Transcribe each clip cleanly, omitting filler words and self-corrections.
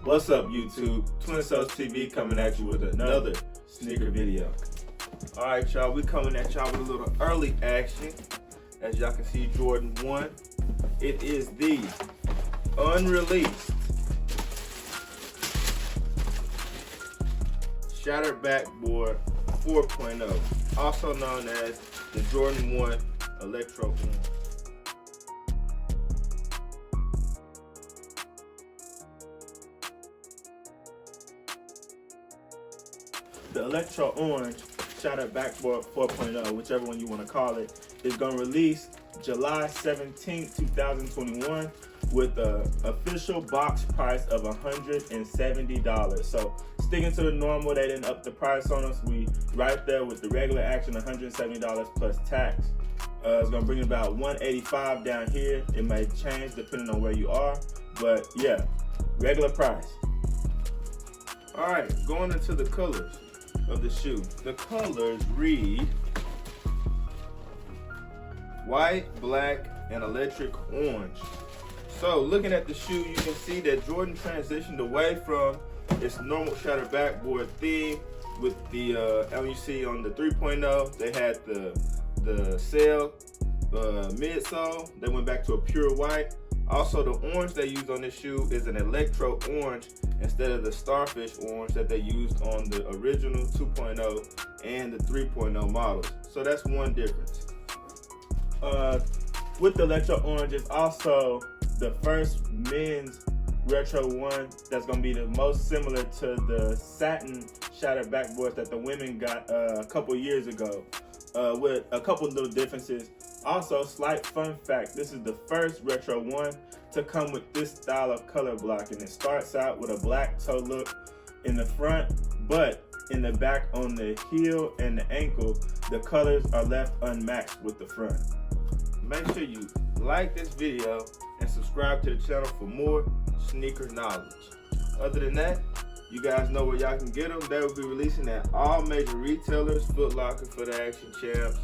What's up, YouTube? Twin Cells TV coming at you with another sneaker video. Alright, y'all, we coming at y'all with a little early action. As y'all can see, Jordan 1. It is the unreleased Shattered Backboard 4.0, also known as the Jordan 1 Electro Orange. The Electro Orange Shattered Backboard 4.0, whichever one you want to call it, is going to release July 17, 2021 with an official box price of $170. So sticking to the normal, they didn't up the price on us. We right there with the regular action, $170 plus tax. It's going to bring about $185 down here. It may change depending on where you are, but yeah, regular price. All right, going into the colors of the shoe. The colors read white, black, and electric orange. So looking at the shoe, you can see that Jordan transitioned away from its normal shattered backboard theme with the, as you see on the 3.0, they had the sail midsole. They went back to a pure white. Also, the orange they used on this shoe is an electro orange instead of the starfish orange that they used on the original 2.0 and the 3.0 models. So that's one difference. With the electro orange, it's also the first men's retro one that's going to be the most similar to the satin shattered backboards that the women got a couple years ago, with a couple little differences. Also, slight fun fact, this is the first retro one to come with this style of color blocking. It starts out with a black toe look in the front, but in the back on the heel and the ankle, the colors are left unmatched with the front. Make sure you like this video and subscribe to the channel for more sneaker knowledge. Other than that, you guys know where y'all can get them. They will be releasing at all major retailers: Foot Locker, Foot Action, Champs,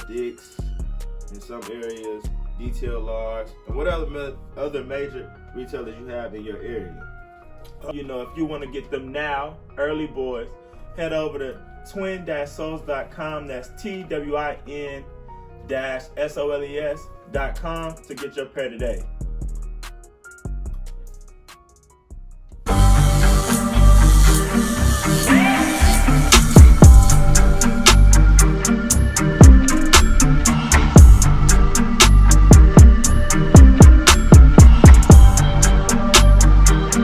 Dick's, in some areas, Detail Large, and what other major retailers you have in your area. You know, if you want to get them now, early boys, head over to twin-soles.com. That's TWIN-SOLES.com to get your pair today.